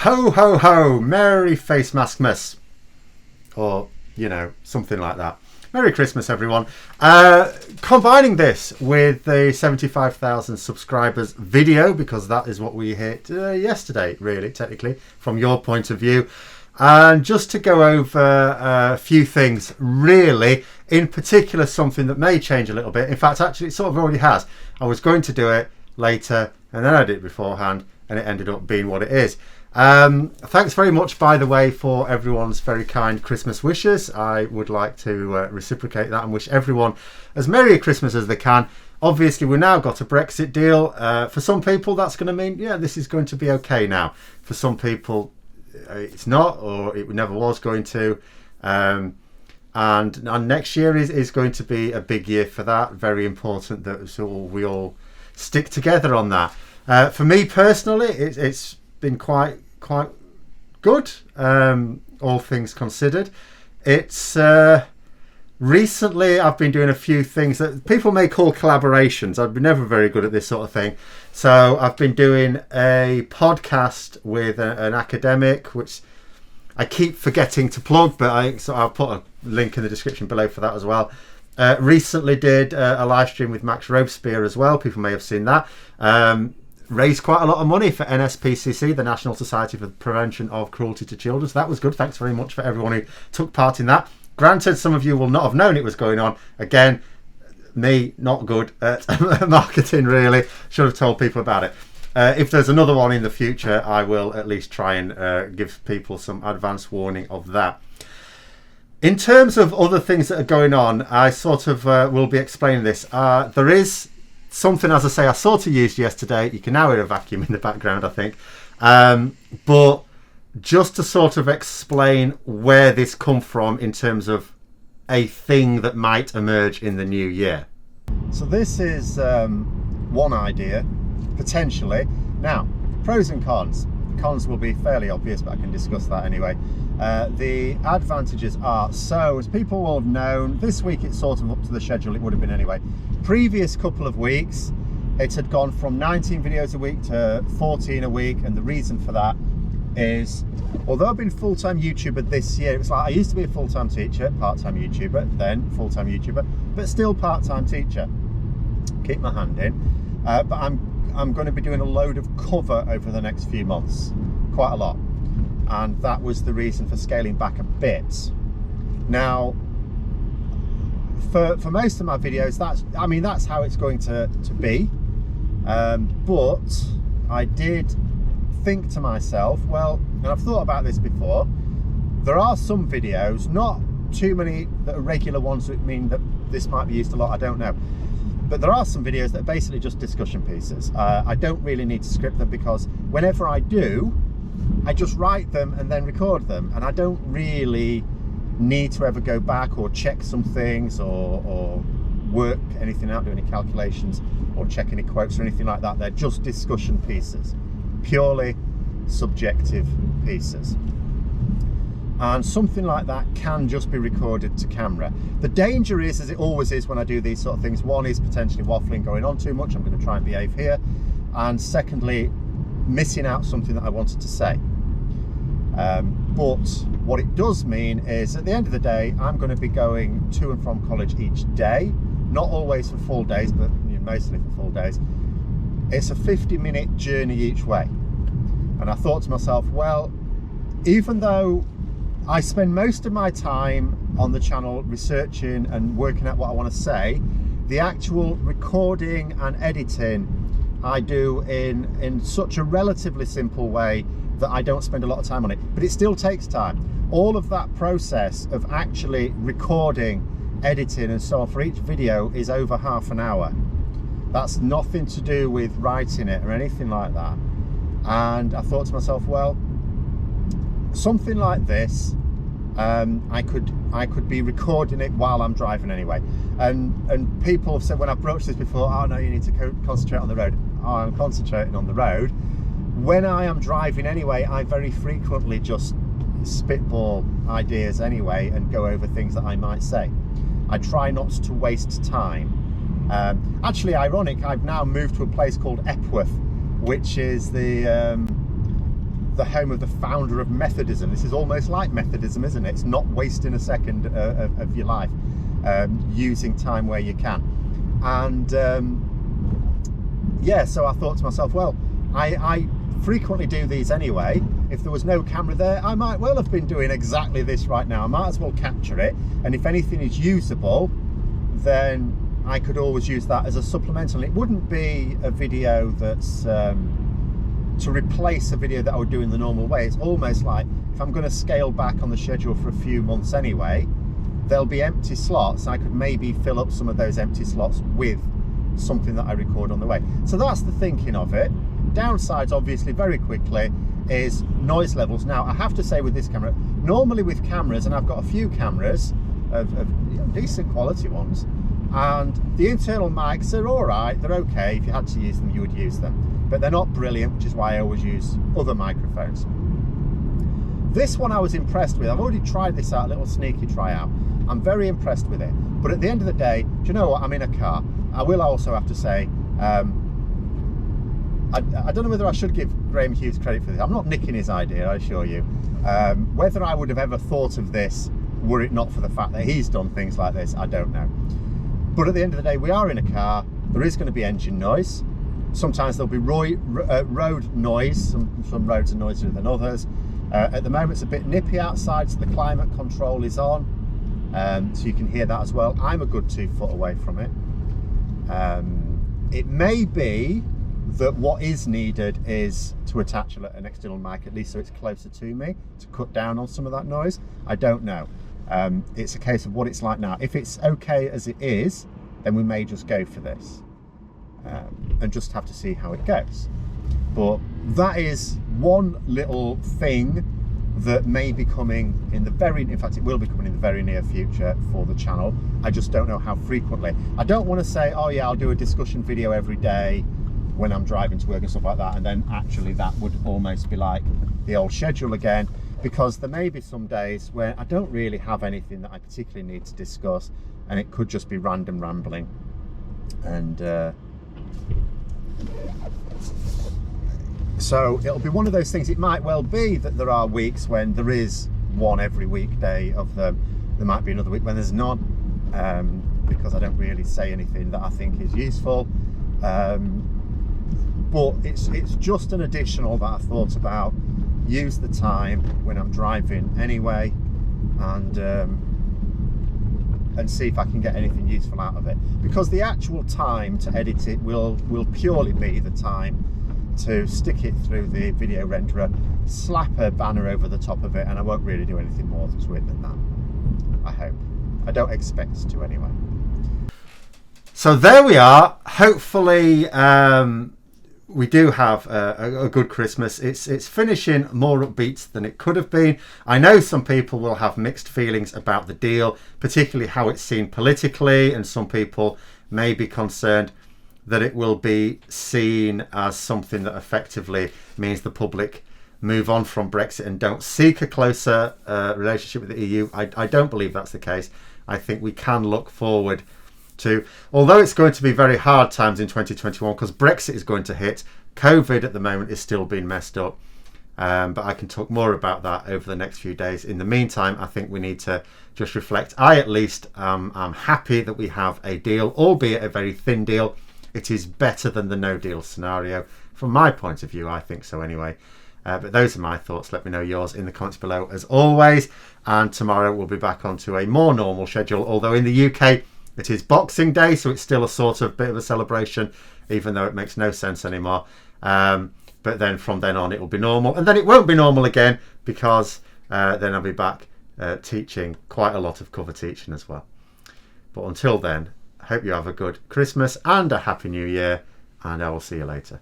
Ho, ho, ho, Merry Face Maskmas. Or, something like that. Merry Christmas, everyone. Combining this with the 75,000 subscribers video, because that is what we hit yesterday, really, technically, from your point of view. And just to go over a few things, really, in particular, something that may change a little bit. In fact, actually, it sort of already has. I was going to do it later, and then I did it beforehand, and it ended up being what it is. Thanks very much, by the way, for everyone's very kind Christmas wishes. I would like to reciprocate that and wish everyone as merry a Christmas as they can. Obviously, we've now got a Brexit deal. For some people, that's going to mean, this is going to be okay now. For some people, it's not, or it never was going to. And next year is going to be a big year for that. Very important that we all stick together on that. For me personally, it's been quite good, all things considered. It's recently I've been doing a few things that people may call collaborations. I've been never very good at this sort of thing. So I've been doing a podcast with an academic, which I keep forgetting to plug, but I'll put a link in the description below for that as well. Recently did a live stream with Max Robespierre as well. People may have seen that. Raised quite a lot of money for NSPCC, the National Society for the Prevention of Cruelty to Children. So that was good. Thanks very much for everyone who took part in that. Granted, some of you will not have known it was going on. Again, me, not good at marketing, really. Should have told people about it. If there's another one in the future, I will at least try and give people some advance warning of that. In terms of other things that are going on, I sort of will be explaining this. There is something, as I say, I sort of used yesterday. You can now hear a vacuum in the background, I think. But just to sort of explain where this come from in terms of a thing that might emerge in the new year. So this is one idea, potentially. Now, pros and cons. Cons will be fairly obvious, but I can discuss that anyway. The advantages are, so as people will have known, this week it's sort of up to the schedule it would have been anyway. Previous couple of weeks it had gone from 19 videos a week to 14 a week, and the reason for that is, although I've been full-time YouTuber this year, it's like I used to be a full-time teacher, part-time YouTuber, then full-time YouTuber, but still part-time teacher. Keep my hand in. But I'm going to be doing a load of cover over the next few months, quite a lot, and that was the reason for scaling back a bit. Now, for most of my videos, that's how it's going to be. But I did think to myself, well, and I've thought about this before, there are some videos, not too many that are regular ones that mean that this might be used a lot, I don't know. But there are some videos that are basically just discussion pieces. I don't really need to script them, because whenever I do, I just write them and then record them. And I don't really need to ever go back or check some things or work anything out, do any calculations or check any quotes or anything like that. They're just discussion pieces, purely subjective pieces. And something like that can just be recorded to camera. The danger is, as it always is when I do these sort of things, one is potentially waffling, going on too much. I'm going to try and behave here. And secondly, missing out something that I wanted to say. But what it does mean is, at the end of the day, I'm going to be going to and from college each day. Not always for full days, but mostly for full days. It's a 50-minute journey each way. And I thought to myself, well, even though I spend most of my time on the channel researching and working out what I want to say, the actual recording and editing I do in such a relatively simple way that I don't spend a lot of time on it. But it still takes time. All of that process of actually recording, editing and so on for each video is over half an hour. That's nothing to do with writing it or anything like that. And I thought to myself, well, something like this, I could be recording it while I'm driving anyway. And people have said when I've broached this before, oh no, you need to concentrate on the road. Oh, I'm concentrating on the road. When I am driving anyway, I very frequently just spitball ideas anyway and go over things that I might say. I try not to waste time. Actually, ironic, I've now moved to a place called Epworth, which is the the home of the founder of Methodism. This is almost like Methodism, isn't it? It's not wasting a second of your life, using time where you can. And yeah, so I thought to myself, well, I frequently do these anyway. If there was no camera there, I might well have been doing exactly this right now. I might as well capture it, and if anything is usable, then I could always use that as a supplemental. It wouldn't be a video that's to replace a video that I would do in the normal way. It's almost like if I'm going to scale back on the schedule for a few months anyway, there'll be empty slots. I could maybe fill up some of those empty slots with something that I record on the way. So that's the thinking of it. Downsides, obviously, very quickly, is noise levels. Now, I have to say with this camera, normally with cameras, and I've got a few cameras of decent quality ones, and the internal mics are all right, they're okay. If you had to use them, you would use them, but they're not brilliant, which is why I always use other microphones. This one I was impressed with. I've already tried this out, a little sneaky tryout. I'm very impressed with it, but at the end of the day, do you know what, I'm in a car. I will also have to say, I don't know whether I should give Graham Hughes credit for this. I'm not nicking his idea, I assure you. Whether I would have ever thought of this were it not for the fact that he's done things like this, I don't know. But at the end of the day, we are in a car. There is going to be engine noise. Sometimes there'll be road noise. Some roads are noisier than others. At the moment, it's a bit nippy outside, so the climate control is on. So you can hear that as well. I'm a good 2 foot away from it. It may be that what is needed is to attach an external mic, at least so it's closer to me, to cut down on some of that noise. I don't know. It's a case of what it's like now. If it's okay as it is, then we may just go for this, and just have to see how it goes. But that is one little thing that may be coming in in fact it will be coming in the very near future for the channel. I just don't know how frequently. I don't want to say, oh yeah, I'll do a discussion video every day when I'm driving to work and stuff like that, and then actually that would almost be like the old schedule again, because there may be some days where I don't really have anything that I particularly need to discuss, and it could just be random rambling. And so it'll be one of those things. It might well be that there are weeks when there is one every weekday of them. There might be another week when there's none, because I don't really say anything that I think is useful. But it's just an additional that I thought about. Use the time when I'm driving anyway, and see if I can get anything useful out of it. Because the actual time to edit it will purely be the time to stick it through the video renderer, slap a banner over the top of it, and I won't really do anything more to it than that. I hope. I don't expect to anyway. So there we are. Hopefully we do have a good Christmas. It's finishing more upbeat than it could have been. I know some people will have mixed feelings about the deal, particularly how it's seen politically, and some people may be concerned that it will be seen as something that effectively means the public move on from Brexit and don't seek a closer relationship with the EU. I don't believe that's the case. I think we can look forward to, although it's going to be very hard times in 2021 because Brexit is going to hit, COVID at the moment is still being messed up, but I can talk more about that over the next few days. In the meantime, I think we need to just reflect. I at least am happy that we have a deal, albeit a very thin deal. It is better than the no deal scenario from my point of view. I think so anyway. But those are my thoughts. Let me know yours in the comments below as always, and tomorrow we'll be back onto a more normal schedule, although in the UK it is Boxing Day, so it's still a sort of bit of a celebration, even though it makes no sense anymore. But then from then on it will be normal, and then it won't be normal again, because then I'll be back teaching quite a lot of cover teaching as well. But until then, I hope you have a good Christmas and a Happy New Year, and I will see you later.